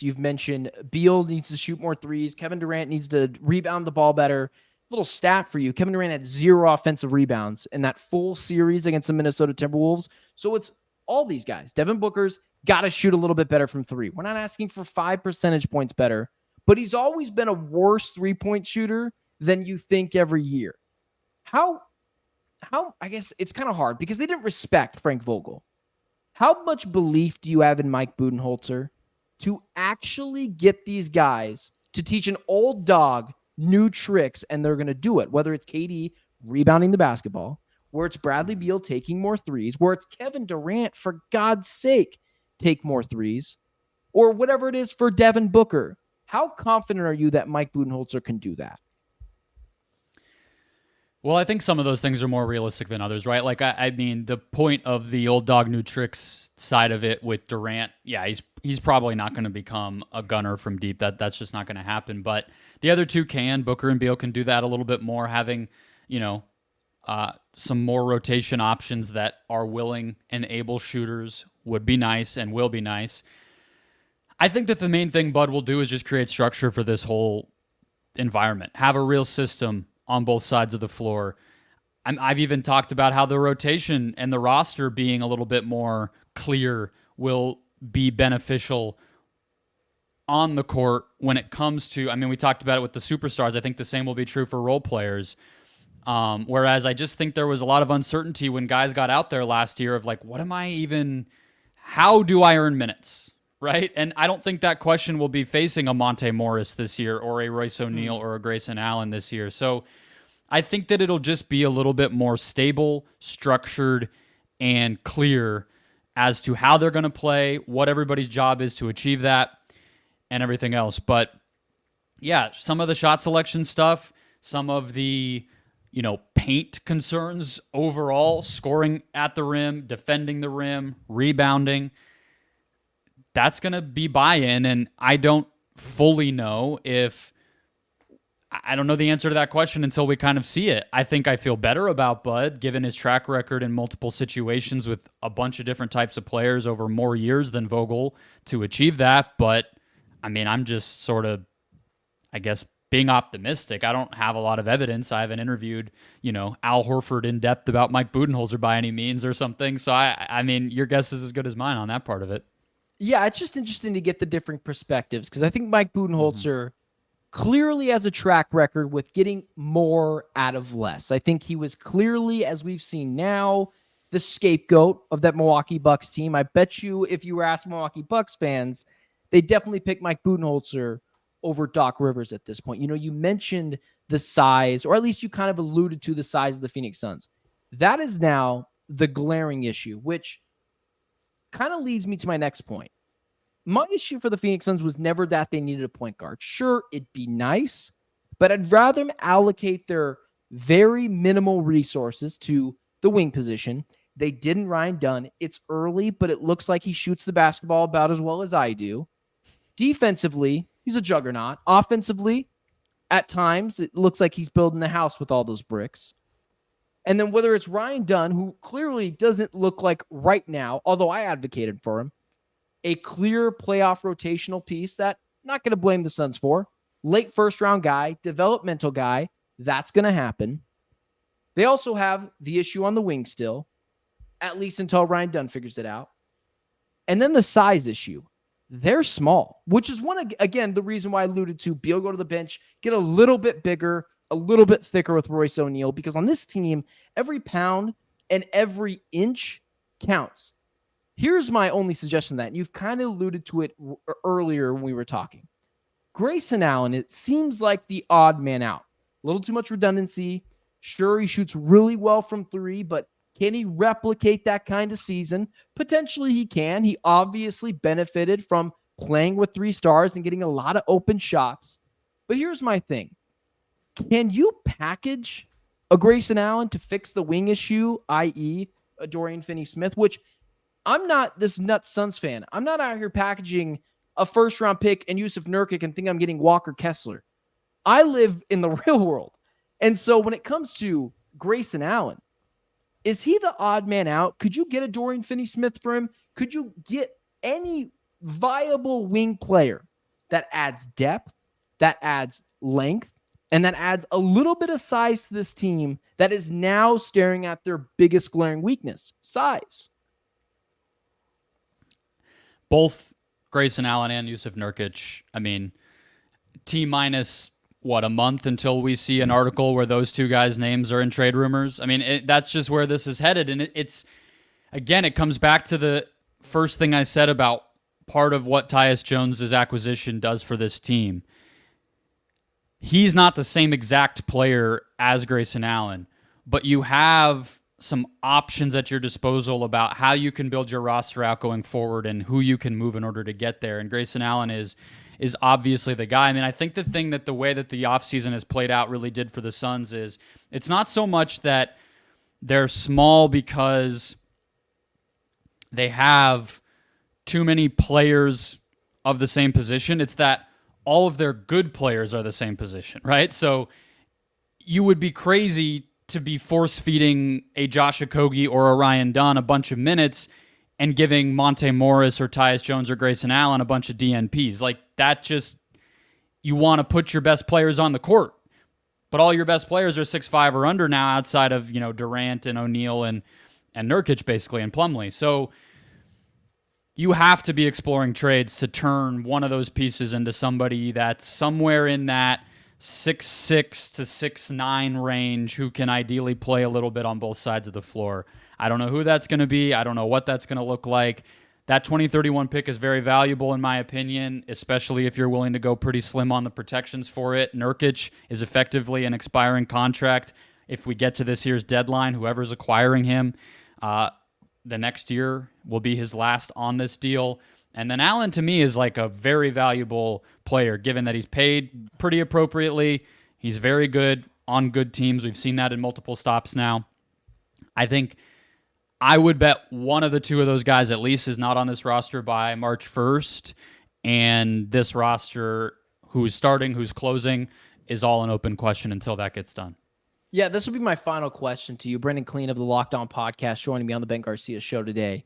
You've mentioned Beal needs to shoot more threes. Kevin Durant needs to rebound the ball better. Little stat for you. Kevin Durant had 0 offensive rebounds in that full series against the Minnesota Timberwolves. So it's all these guys. Devin Booker's got to shoot a little bit better from 3. We're not asking for 5 percentage points better, but he's always been a worse 3-point shooter than you think every year. How I guess it's kind of hard because they didn't respect Frank Vogel. How much belief do you have in Mike Budenholzer to actually get these guys to teach an old dog new tricks, and they're going to do it, whether it's KD rebounding the basketball, where it's Bradley Beal taking more threes, where it's Kevin Durant, for God's sake, take more threes, or whatever it is for Devin Booker? How confident are you that Mike Budenholzer can do that? Well, I think some of those things are more realistic than others, right? Like, I mean, the point of the old dog new tricks side of it with Durant, yeah, he's probably not going to become a gunner from deep. That's just not going to happen. But the other two can. Booker and Beal can do that a little bit more, having, some more rotation options that are willing and able shooters would be nice and will be nice. I think that the main thing Bud will do is just create structure for this whole environment, have a real system on both sides of the floor. I've even talked about how the rotation and the roster being a little bit more clear will be beneficial on the court when it comes to, we talked about it with the superstars. I think the same will be true for role players. Whereas I just think there was a lot of uncertainty when guys got out there last year of like, how do I earn minutes? Right? And I don't think that question will be facing a Monte Morris this year or a Royce O'Neal or a Grayson Allen this year. So I think that it'll just be a little bit more stable, structured, and clear as to how they're going to play, what everybody's job is to achieve that, and everything else. But yeah, some of the shot selection stuff, some of the paint concerns overall, scoring at the rim, defending the rim, rebounding, that's going to be buy-in, and I don't fully know I don't know the answer to that question until we kind of see it. I think I feel better about Bud, given his track record in multiple situations with a bunch of different types of players over more years than Vogel to achieve that, but, I'm just sort of, being optimistic. I don't have a lot of evidence. I haven't interviewed, Al Horford in depth about Mike Budenholzer by any means or something, so your guess is as good as mine on that part of it. Yeah, it's just interesting to get the different perspectives because I think Mike Budenholzer clearly has a track record with getting more out of less. I think he was clearly, as we've seen now, the scapegoat of that Milwaukee Bucks team. I bet you if you were asked Milwaukee Bucks fans, they definitely pick Mike Budenholzer over Doc Rivers at this point. You mentioned the size, or at least you kind of alluded to the size of the Phoenix Suns. That is now the glaring issue, which kind of leads me to my next point. My issue for the Phoenix Suns was never that they needed a point guard. Sure, it'd be nice, but I'd rather them allocate their very minimal resources to the wing position. They didn't Ryan Dunn. It's early, but it looks like he shoots the basketball about as well as I do. Defensively, he's a juggernaut. Offensively, at times, it looks like he's building the house with all those bricks. And then whether it's Ryan Dunn, who clearly doesn't look like right now, although I advocated for him, a clear playoff rotational piece that I'm not going to blame the Suns for. Late first round guy, developmental guy, that's going to happen. They also have the issue on the wing still, at least until Ryan Dunn figures it out. And then the size issue. They're small, which is again, the reason why I alluded to Beal go to the bench, get a little bit bigger, a little bit thicker with Royce O'Neal, because on this team, every pound and every inch counts. Here's my only suggestion that, and you've kind of alluded to it earlier when we were talking. Grayson Allen, it seems like the odd man out. A little too much redundancy. Sure, he shoots really well from 3, but can he replicate that kind of season? Potentially he can. He obviously benefited from playing with 3 stars and getting a lot of open shots. But here's my thing. Can you package a Grayson Allen to fix the wing issue, i.e. a Dorian Finney-Smith, which I'm not this nuts Suns fan. I'm not out here packaging a first-round pick and Yusuf Nurkic and think I'm getting Walker Kessler. I live in the real world. And so when it comes to Grayson Allen, is he the odd man out? Could you get a Dorian Finney-Smith for him? Could you get any viable wing player that adds depth, that adds length, and that adds a little bit of size to this team that is now staring at their biggest glaring weakness, size. Both Grayson Allen and Yusuf Nurkic, I mean, T-minus, a month until we see an article where those two guys' names are in trade rumors? I mean, that's just where this is headed. And it's, again, it comes back to the first thing I said about part of what Tyus Jones' acquisition does for this team. He's not the same exact player as Grayson Allen, but you have some options at your disposal about how you can build your roster out going forward and who you can move in order to get there. And Grayson Allen is obviously the guy. I mean, I think the thing that the way that the offseason has played out really did for the Suns is it's not so much that they're small because they have too many players of the same position. It's that all of their good players are the same position, right? So you would be crazy to be force-feeding a Josh Okogie or a Ryan Dunn a bunch of minutes and giving Monte Morris or Tyus Jones or Grayson Allen a bunch of DNPs. Like, that just, you want to put your best players on the court. But all your best players are 6'5" or under now outside of, Durant and O'Neal and Nurkic, basically, and Plumlee. So you have to be exploring trades to turn one of those pieces into somebody that's somewhere in that 6'6" to 6'9" range who can ideally play a little bit on both sides of the floor. I don't know who that's going to be. I don't know what that's going to look like. That 2031 pick is very valuable in my opinion, especially if you're willing to go pretty slim on the protections for it. Nurkic is effectively an expiring contract. If we get to this year's deadline, whoever's acquiring him, the next year will be his last on this deal. And then Allen, to me, is like a very valuable player, given that he's paid pretty appropriately. He's very good on good teams. We've seen that in multiple stops now. I think I would bet one of the two of those guys at least is not on this roster by March 1st. And this roster, who's starting, who's closing, is all an open question until that gets done. Yeah, this will be my final question to you. Brendon Kleen of the Locked On Podcast joining me on the Ben Garcia show today.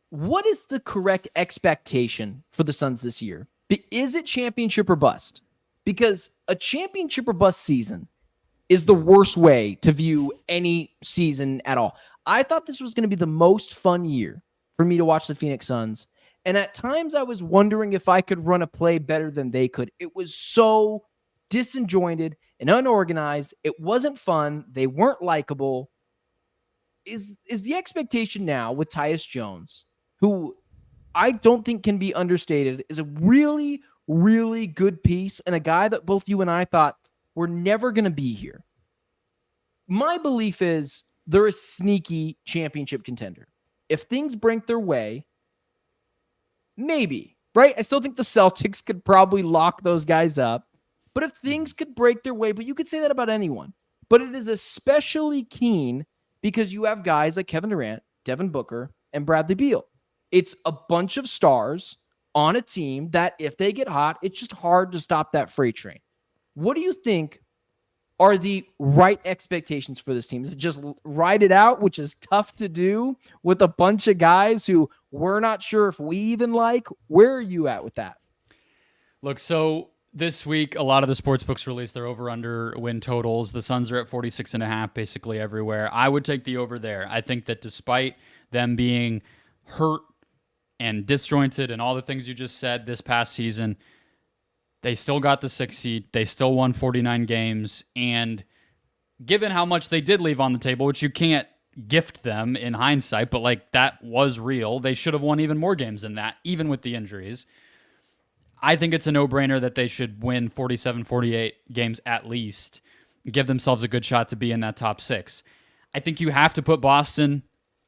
What is the correct expectation for the Suns this year? Is it championship or bust? Because a championship or bust season is the worst way to view any season at all. I thought this was going to be the most fun year for me to watch the Phoenix Suns. And at times I was wondering if I could run a play better than they could. It was so disjointed and unorganized. It wasn't fun. They weren't likable. Is the expectation now with Tyus Jones, who I don't think can be understated, is a really, really good piece and a guy that both you and I thought were never going to be here. My belief is they're a sneaky championship contender. If things break their way, maybe, right? I still think the Celtics could probably lock those guys up. But if things could break their way, but you could say that about anyone. But it is especially keen because you have guys like Kevin Durant, Devin Booker, and Bradley Beal. It's a bunch of stars on a team that if they get hot, it's just hard to stop that freight train. What do you think are the right expectations for this team? Is it just ride it out, which is tough to do with a bunch of guys who we're not sure if we even like? Where are you at with that? Look, so this week, a lot of the sports books release their over-under win totals. The Suns are at 46.5 basically everywhere. I would take the over there. I think that despite them being hurt and disjointed and all the things you just said this past season, they still got the 6th seed. They still won 49 games. And given how much they did leave on the table, which you can't gift them in hindsight, but like that was real, they should have won even more games than that, even with the injuries. I think it's a no-brainer that they should win 47, 48 games at least, give themselves a good shot to be in that top 6. I think you have to put Boston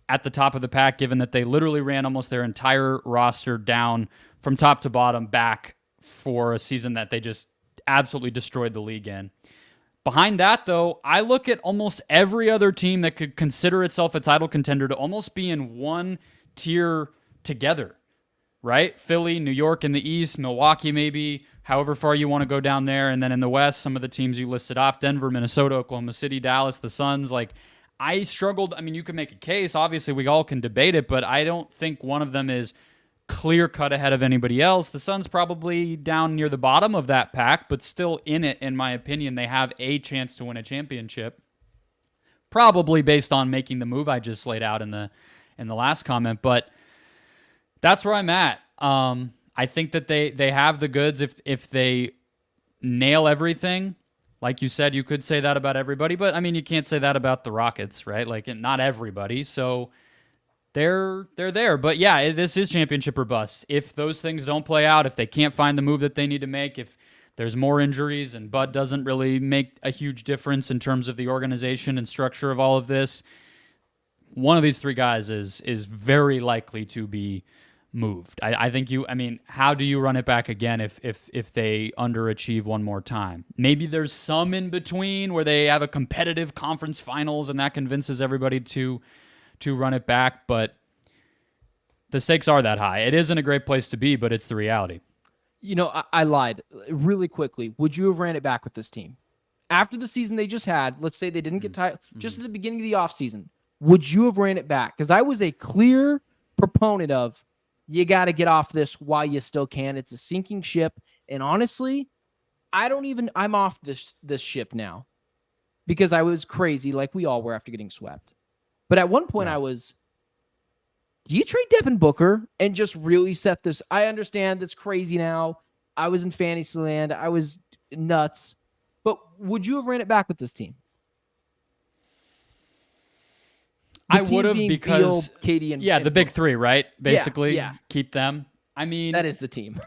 at the top of the pack, given that they literally ran almost their entire roster down from top to bottom back for a season that they just absolutely destroyed the league in. Behind that, though, I look at almost every other team that could consider itself a title contender to almost be in one tier together. Right? Philly, New York in the East, Milwaukee maybe, however far you want to go down there. And then in the West, some of the teams you listed off, Denver, Minnesota, Oklahoma City, Dallas, the Suns. Like, I struggled. I mean, you can make a case. Obviously, we all can debate it, but I don't think one of them is clear cut ahead of anybody else. The Suns probably down near the bottom of that pack, but still in it, in my opinion. They have a chance to win a championship, probably based on making the move I just laid out in the last comment. But that's where I'm at. I think that they have the goods if they nail everything. Like you said, you could say that about everybody, but I mean, you can't say that about the Rockets, right? Like, not everybody. So they're there. But yeah, this is championship or bust. If those things don't play out, if they can't find the move that they need to make, if there's more injuries and Bud doesn't really make a huge difference in terms of the organization and structure of all of this, one of these three guys is very likely to be moved. I think how do you run it back again if they underachieve one more time? Maybe there's some in between where they have a competitive conference finals and that convinces everybody to run it back, but the stakes are that high. It isn't a great place to be, but it's the reality. I lied really quickly. Would you have ran it back with this team? After the season they just had, let's say they didn't get tied, just at the beginning of the offseason, would you have ran it back? Because I was a clear proponent of, you got to get off this while you still can. It's a sinking ship. And honestly, I'm off this ship now because I was crazy like we all were after getting swept. But at one point I was, do you trade Devin Booker and just really set this? I understand that's crazy now. I was in fantasy land. I was nuts. But would you have ran it back with this team? I would have, because Beal, Katie, and the big three, right? Basically, yeah. Keep them. I mean, that is the team.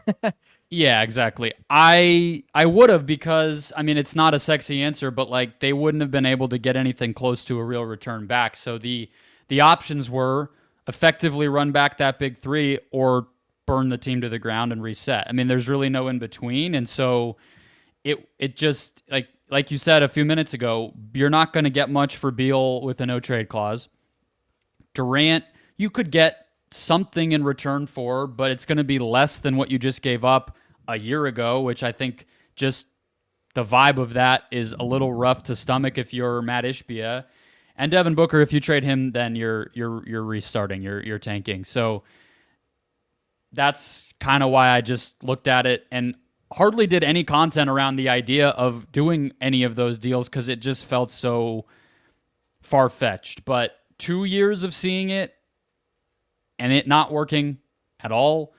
Yeah, exactly. I would have, because it's not a sexy answer, but like, they wouldn't have been able to get anything close to a real return back. So the options were effectively run back that big three or burn the team to the ground and reset. There's really no in between, and so it just like you said a few minutes ago, you're not going to get much for Beal with a no trade clause. Durant, you could get something in return for, but it's going to be less than what you just gave up a year ago, which I think just the vibe of that is a little rough to stomach if you're Matt Ishbia. And Devin Booker, if you trade him, then you're restarting, you're tanking. So that's kind of why I just looked at it and hardly did any content around the idea of doing any of those deals because it just felt so far-fetched. But 2 years of seeing it and it not working at all,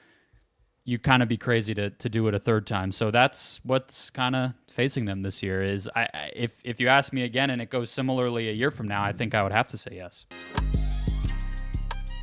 you kind of be crazy to do it a third time. So that's what's kind of facing them this year. Is if you ask me again and it goes similarly a year from now, I think I would have to say yes.